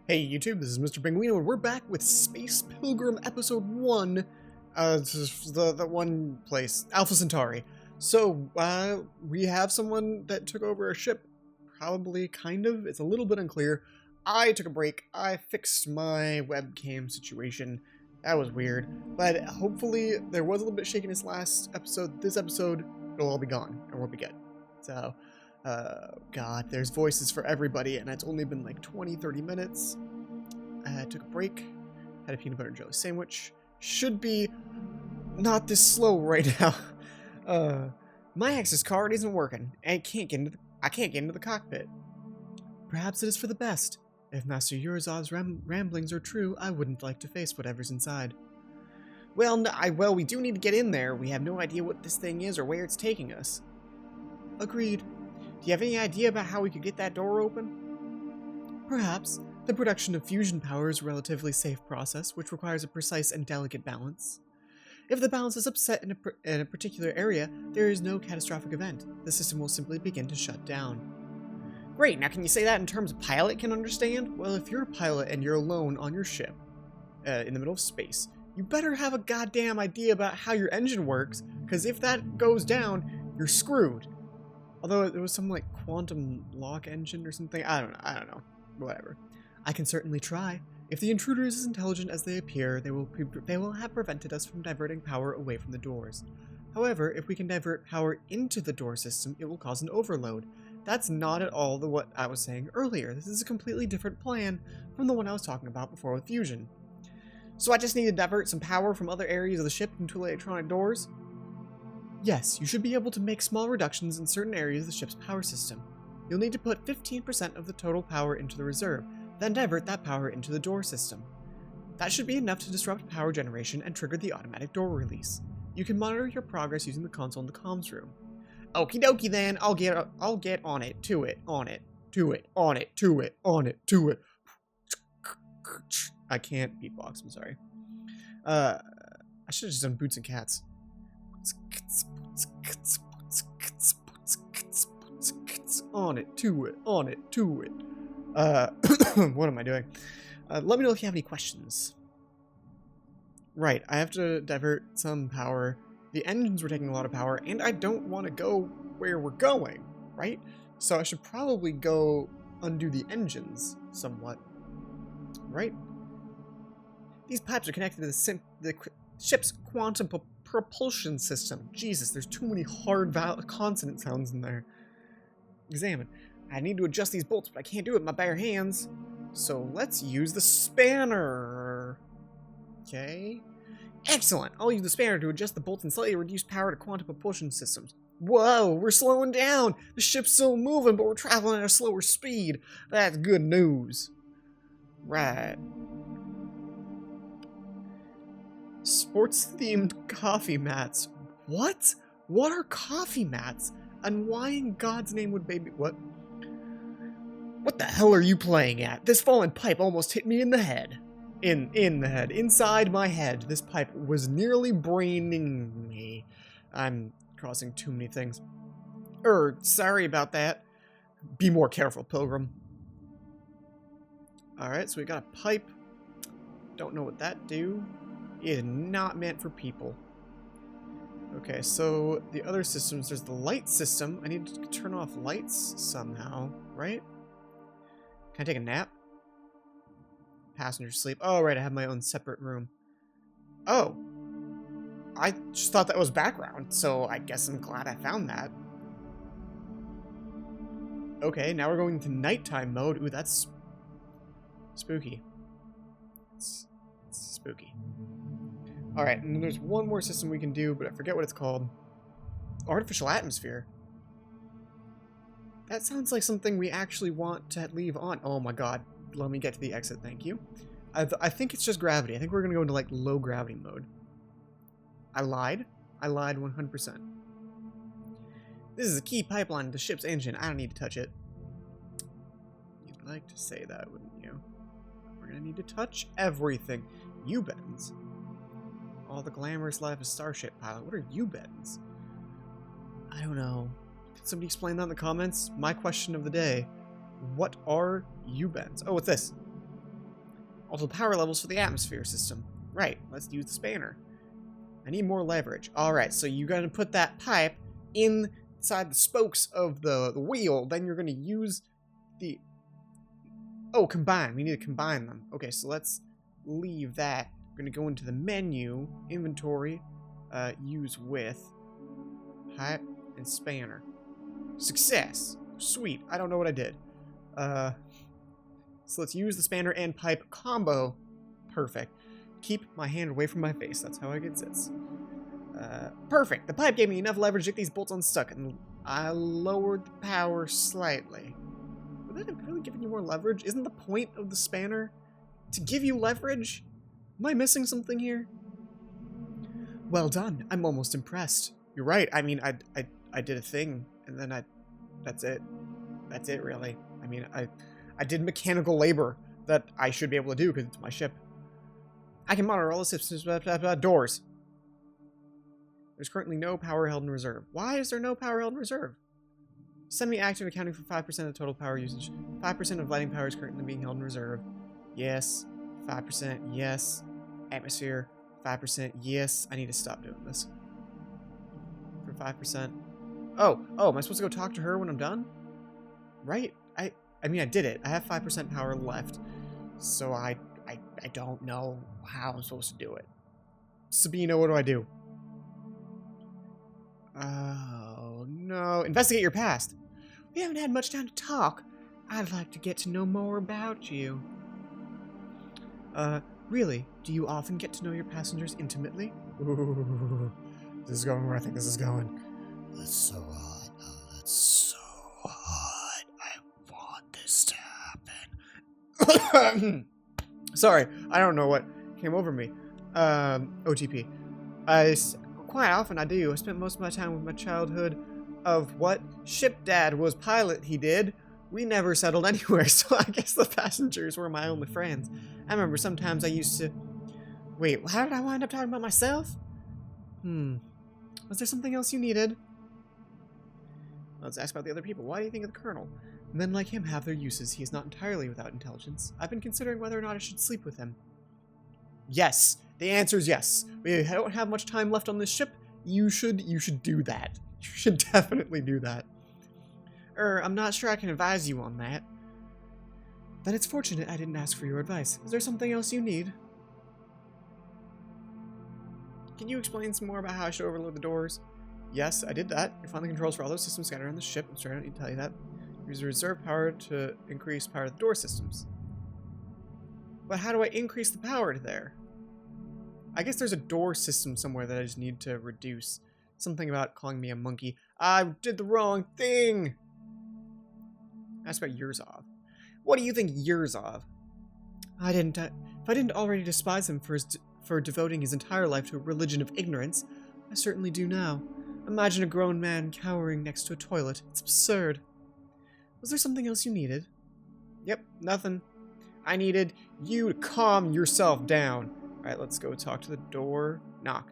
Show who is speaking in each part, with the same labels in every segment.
Speaker 1: Hey YouTube, this is Mr. Penguino, and we're back with Space Pilgrim Episode 1, this is the one place, Alpha Centauri. So, we have someone that took over a ship, probably, kind of, it's a little bit unclear. I took a break, I fixed my webcam situation, that was weird, but hopefully there was a little bit shakiness last episode. This episode, it'll all be gone, and we'll be good. So, God, there's voices for everybody, and it's only been like 20-30 minutes. I took a break, had a peanut butter and jelly sandwich. Should be not this slow right now. My access card isn't working, and I can't get into the cockpit. Perhaps it is for the best. If Master Yurazov's ramblings are true, I wouldn't like to face whatever's inside. Well, well, we do need to get in there. We have no idea what this thing is or where it's taking us. Agreed. Do you have any idea about how we could get that door open? Perhaps. The production of fusion power is a relatively safe process, which requires a precise and delicate balance. If the balance is upset in a particular area, there is no catastrophic event. The system will simply begin to shut down. Great, now can you say that in terms a pilot can understand? Well, if you're a pilot and you're alone on your ship, in the middle of space, you better have a goddamn idea about how your engine works, because if that goes down, you're screwed. Although there was some like quantum lock engine or something. I don't know. Whatever. I can certainly try. If the intruder is as intelligent as they appear, they will have prevented us from diverting power away from the doors. However, if we can divert power into the door system, it will cause an overload. That's not at all what I was saying earlier. This is a completely different plan from the one I was talking about before with fusion. So I just need to divert some power from other areas of the ship into electronic doors? Yes, you should be able to make small reductions in certain areas of the ship's power system. You'll need to put 15% of the total power into the reserve, then divert that power into the door system. That should be enough to disrupt power generation and trigger the automatic door release. You can monitor your progress using the console in the comms room. Okie dokie then, I'll get on it, to it, on it, to it, on it, to it, on it, to it. I can't beatbox, I'm sorry. I should have just done Boots and Cats. On it, to it, on it, to it. What am I doing? Let me know if you have any questions. Right, I have to divert some power. The engines were taking a lot of power, and I don't want to go where we're going, right? So I should probably go undo the engines somewhat, right? These pipes are connected to the ship's quantum propulsion system. Jesus, there's too many hard consonant sounds in there. Examine. I need to adjust these bolts, but I can't do it with my bare hands. So let's use the spanner. Okay. Excellent. I'll use the spanner to adjust the bolts and slightly reduce power to quantum propulsion systems. Whoa, we're slowing down. The ship's still moving, but we're traveling at a slower speed. That's good news. Right. Sports-themed coffee mats. What? What are coffee mats? And why in God's name would baby... What? What the hell are you playing at? This fallen pipe almost hit me in the head. In the head. Inside my head. This pipe was nearly braining me. I'm crossing too many things. Sorry about that. Be more careful, Pilgrim. Alright, so we got a pipe. Don't know what that do. It is not meant for people. Okay, so the other systems, there's the light system. I need to turn off lights somehow, right? Can I take a nap? Passenger sleep. Oh, right, I have my own separate room. Oh. I just thought that was background, so I guess I'm glad I found that. Okay, now we're going to nighttime mode. Ooh, that's spooky. It's spooky. Alright, and then there's one more system we can do, but I forget what it's called. Artificial atmosphere. That sounds like something we actually want to leave on. Oh my god. Let me get to the exit, thank you. I think it's just gravity. I think we're going to go into, like, low gravity mode. I lied. I lied 100%. This is a key pipeline to the ship's engine. I don't need to touch it. You'd like to say that, wouldn't you? We're going to need to touch everything. U-bends. All the glamorous life of starship pilot. What are U-bends? I don't know. Can somebody explain that in the comments? My question of the day. What are U-bends? Oh, what's this? Multiple power levels for the atmosphere system. Right, let's use the spanner. I need more leverage. Alright, so you're going to put that pipe inside the spokes of the wheel. Then you're going to use the... Oh, combine. We need to combine them. Okay, so let's leave that. We're going to go into the menu, inventory, use with, pipe, and spanner. Success. Sweet. I don't know what I did. So let's use the spanner and pipe combo. Perfect. Keep my hand away from my face. That's how I get sits. Perfect. The pipe gave me enough leverage to get these bolts unstuck, and I lowered the power slightly. Would that have really given you more leverage? Isn't the point of the spanner to give you leverage? Am I missing something here? Well done. I'm almost impressed. You're right. I mean, I did a thing, and then that's it. That's it, really. I mean, I did mechanical labor that I should be able to do because it's my ship. I can monitor all the systems. Doors. There's currently no power held in reserve. Why is there no power held in reserve? Semi-active accounting for 5% of the total power usage. 5% of lighting power is currently being held in reserve. Yes. 5%. Yes. Atmosphere. 5%. Yes. I need to stop doing this. For 5%. Oh, am I supposed to go talk to her when I'm done? Right? I mean, I did it. I have 5% power left. So I don't know how I'm supposed to do it. Sabina, what do I do? Oh, no. Investigate your past. We haven't had much time to talk. I'd like to get to know more about you. Really? Do you often get to know your passengers intimately? Ooh, this is going where I think this is going. That's so hot. Oh, that's so hot. I want this to happen. Sorry, I don't know what came over me. OTP. Quite often I do. I spent most of my time with my childhood of what? Ship dad was pilot, he did. We never settled anywhere, so I guess the passengers were my only friends. I remember sometimes I used to... Wait, how did I wind up talking about myself? Was there something else you needed? Let's ask about the other people. Why do you think of the Colonel? Men like him have their uses. He is not entirely without intelligence. I've been considering whether or not I should sleep with him. Yes. The answer is yes. We don't have much time left on this ship. You should do that. You should definitely do that. I'm not sure I can advise you on that. Then it's fortunate I didn't ask for your advice. Is there something else you need? Can you explain some more about how I should overload the doors? Yes, I did that. You'll find the controls for all those systems scattered around the ship. I'm sorry, I don't need to tell you that. Use the reserve power to increase power to the door systems. But how do I increase the power to there? I guess there's a door system somewhere that I just need to reduce. Something about calling me a monkey. I did the wrong thing! Ask about Yurzov. What do you think Yurzov? If I didn't already despise him for devoting his entire life to a religion of ignorance, I certainly do now. Imagine a grown man cowering next to a toilet. It's absurd. Was there something else you needed? Yep, nothing. I needed you to calm yourself down. Alright, let's go talk to the door. Knock.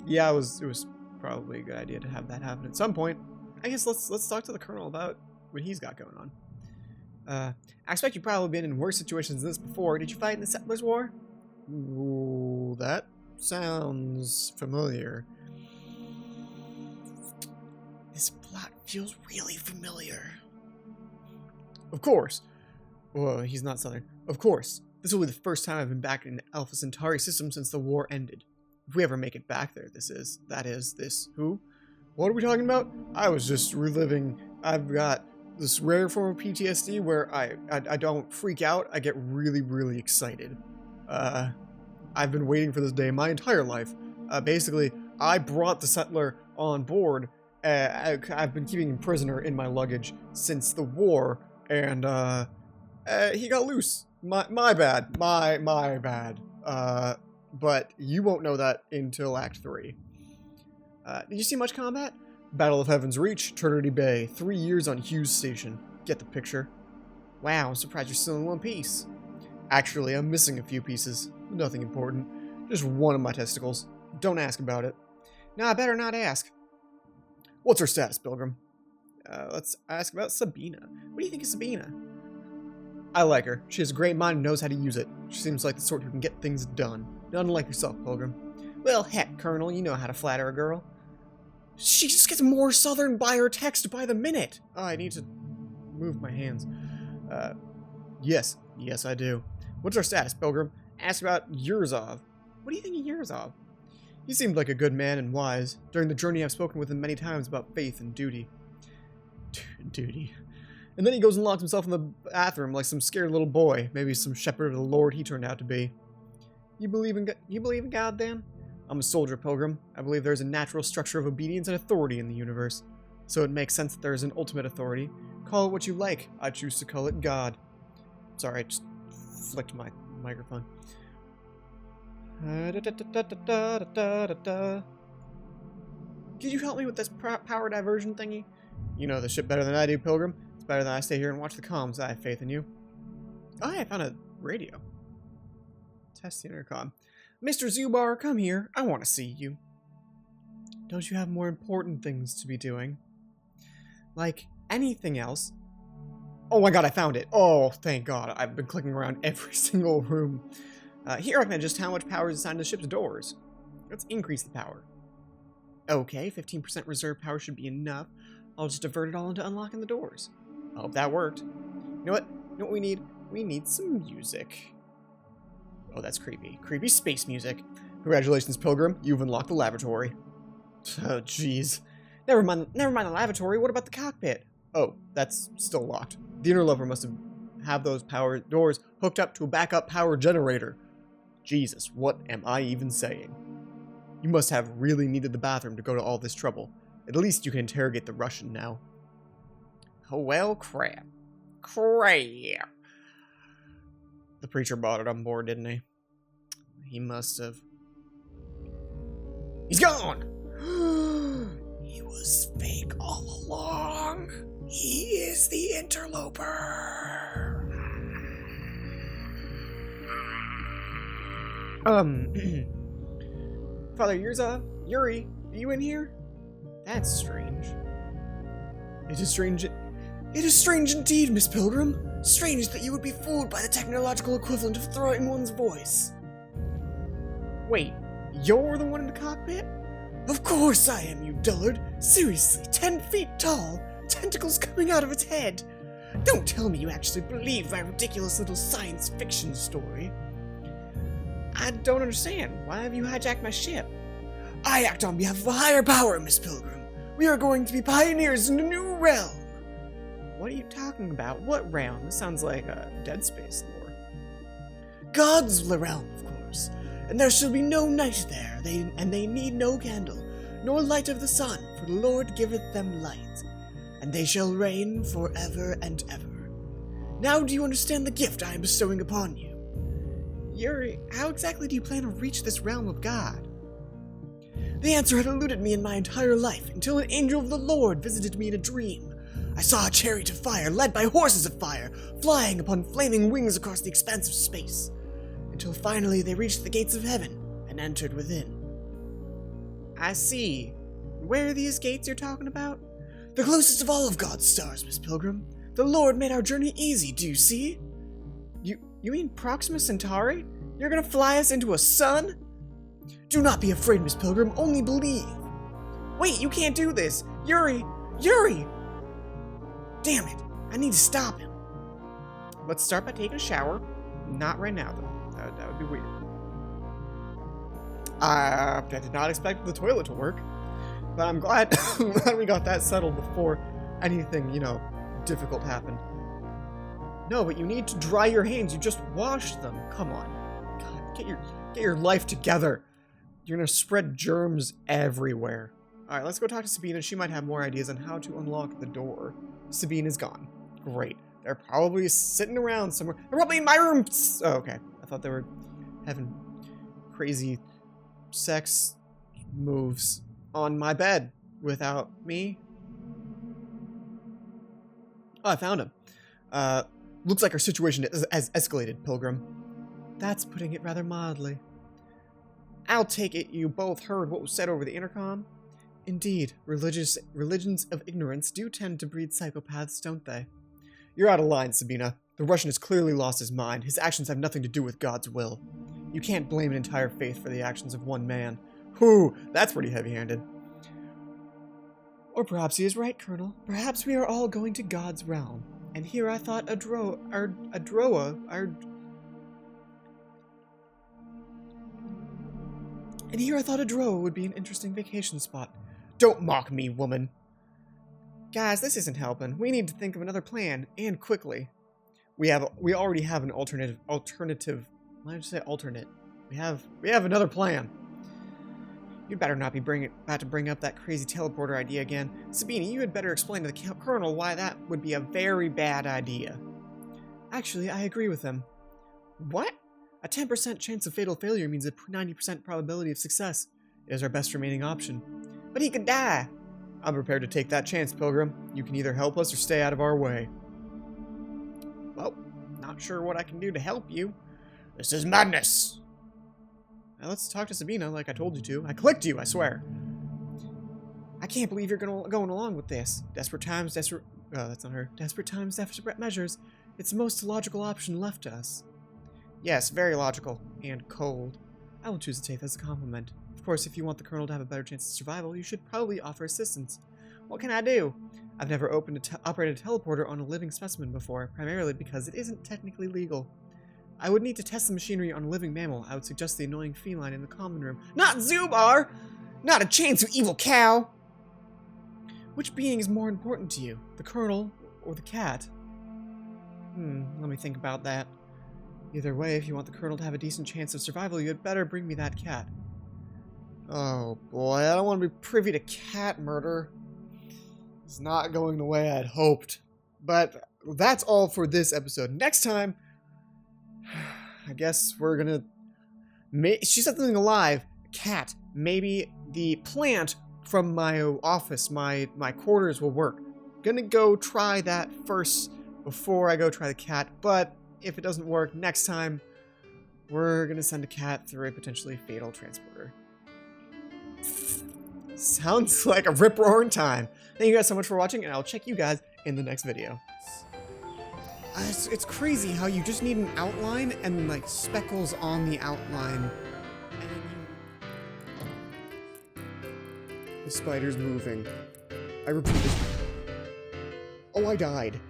Speaker 1: Yeah, it was probably a good idea to have that happen at some point. I guess let's talk to the Colonel about what he's got going on. I expect you've probably been in worse situations than this before. Did you fight in the Settlers' War? Ooh, that sounds familiar. This plot feels really familiar. Of course. Well, he's not Southern. Of course. This will be the first time I've been back in the Alpha Centauri system since the war ended. If we ever make it back there, who? What are we talking about? I was just reliving. I've got this rare form of PTSD where I don't freak out. I get really, really excited. I've been waiting for this day my entire life. Basically, I brought the settler on board. I've been keeping him prisoner in my luggage since the war, and he got loose. My bad. My bad. But you won't know that until Act 3. Did you see much combat? Battle of Heaven's Reach, Eternity Bay, 3 years on Hughes Station. Get the picture. Wow, I'm surprised you're still in one piece. Actually, I'm missing a few pieces. Nothing important. Just one of my testicles. Don't ask about it. Nah, I better not ask. What's her status, Pilgrim? Let's ask about Sabina. What do you think of Sabina? I like her. She has a great mind and knows how to use it. She seems like the sort who can get things done. Not unlike yourself, Pilgrim. Well, heck, Colonel, you know how to flatter a girl. She just gets more southern by her text by the minute. Oh, I need to move my hands. Yes, I do. What's our status, Pilgrim? Ask about Yurzov. What do you think of Yurzov? He seemed like a good man and wise. During the journey, I've spoken with him many times about faith and duty. Duty. And then he goes and locks himself in the bathroom like some scared little boy. Maybe some shepherd of the Lord he turned out to be. You believe in God, then? I'm a soldier, Pilgrim. I believe there's a natural structure of obedience and authority in the universe. So it makes sense that there is an ultimate authority. Call it what you like. I choose to call it God. Sorry, I just flicked my microphone. Could you help me with this power diversion thingy? You know the ship better than I do, Pilgrim. It's better than I stay here and watch the comms. I have faith in you. Oh, I found a radio. Test the intercom. Mr. Zubar, come here. I want to see you. Don't you have more important things to be doing? Like anything else? Oh my god, I found it. Oh, thank god. I've been clicking around every single room. Here I can adjust how much power is assigned to the ship's doors. Let's increase the power. Okay, 15% reserve power should be enough. I'll just divert it all into unlocking the doors. I hope that worked. You know what we need? We need some music. Oh, that's creepy. Creepy space music. Congratulations, Pilgrim. You've unlocked the lavatory. Oh, jeez. Never mind the lavatory. What about the cockpit? Oh, that's still locked. The interloper must have those power doors hooked up to a backup power generator. Jesus, what am I even saying? You must have really needed the bathroom to go to all this trouble. At least you can interrogate the Russian now. Oh, well, crap. Crap. The preacher bought it on board, didn't he? He must have. He's gone! He was fake all along. He is the interloper. Father Yuri, are you in here? That's strange. It is strange indeed, Miss Pilgrim. Strange that you would be fooled by the technological equivalent of throwing one's voice. Wait, you're the one in the cockpit? Of course I am, you dullard. Seriously, 10 feet tall, tentacles coming out of its head. Don't tell me you actually believe my ridiculous little science fiction story. I don't understand. Why have you hijacked my ship? I act on behalf of a higher power, Miss Pilgrim. We are going to be pioneers in a new realm. What are you talking about? What realm? This sounds like Dead Space lore. God's realm, of course. And there shall be no night there, and they need no candle, nor light of the sun, for the Lord giveth them light. And they shall reign forever and ever. Now do you understand the gift I am bestowing upon you? Yuri, how exactly do you plan to reach this realm of God? The answer had eluded me in my entire life, until an angel of the Lord visited me in a dream. I saw a chariot of fire, led by horses of fire, flying upon flaming wings across the expanse of space, until finally they reached the gates of heaven and entered within. I see. Where are these gates you're talking about? The closest of all of God's stars, Miss Pilgrim. The Lord made our journey easy, do you see? You mean Proxima Centauri? You're gonna fly us into a sun? Do not be afraid, Miss Pilgrim, only believe. Wait, you can't do this! Yuri! Damn it, I need to stop him. Let's start by taking a shower. Not right now, though. That would be weird. I did not expect the toilet to work, but I'm glad, glad we got that settled before anything, difficult happened. No, but you need to dry your hands. You just washed them. Come on. God, get your life together. You're gonna spread germs everywhere. Alright, let's go talk to Sabina. She might have more ideas on how to unlock the door. Sabine is gone. Great. They're probably sitting around somewhere. They're probably in my room. Oh, okay. I thought they were having crazy sex moves on my bed without me. Oh, I found him. Looks like our situation has escalated, Pilgrim. That's putting it rather mildly. I'll take it you both heard what was said over the intercom. Indeed, religions of ignorance do tend to breed psychopaths, don't they? You're out of line, Sabina. The Russian has clearly lost his mind. His actions have nothing to do with God's will. You can't blame an entire faith for the actions of one man. Whew, that's pretty heavy-handed. Or perhaps he is right, Colonel. Perhaps we are all going to God's realm. And here I thought Adroa would be an interesting vacation spot. Don't mock me, woman. Guys, this isn't helping. We need to think of another plan, and quickly. We already have an alternative. Why did I say alternate? We have another plan. You'd better not be about to bring up that crazy teleporter idea again. Sabini, you had better explain to the Colonel why that would be a very bad idea. Actually, I agree with him. What? A 10% chance of fatal failure means a 90% probability of success. It is our best remaining option. But he could die. I'm prepared to take that chance, Pilgrim. You can either help us or stay out of our way. Well, not sure what I can do to help you. This is madness. Now let's talk to Sabina like I told you to. I clicked you, I swear. I can't believe you're going along with this. Desperate times, that's not her. Desperate times, desperate measures. It's the most logical option left to us. Yes, very logical. And cold. I will choose to take that as a compliment. Of course, if you want the Colonel to have a better chance of survival, you should probably offer assistance. What can I do? I've never operated a teleporter on a living specimen before, primarily because it isn't technically legal. I would need to test the machinery on a living mammal. I would suggest the annoying feline in the common room. Not Zubar! Not a chance, you evil cow! Which being is more important to you? The Colonel or the cat? Let me think about that. Either way, if you want the Colonel to have a decent chance of survival, you had better bring me that cat. Oh boy, I don't want to be privy to cat murder. It's not going the way I'd hoped. But that's all for this episode. Next time, I guess we're gonna... She said something alive. Cat. Maybe the plant from my office, my quarters will work. Gonna go try that first before I go try the cat. But if it doesn't work, next time, we're gonna send a cat through a potentially fatal transporter. Sounds like a rip-roaring time. Thank you guys so much for watching, and I'll check you guys in the next video. It's crazy how you just need an outline and like speckles on the outline. The spider's moving. I repeat it. Oh, I died.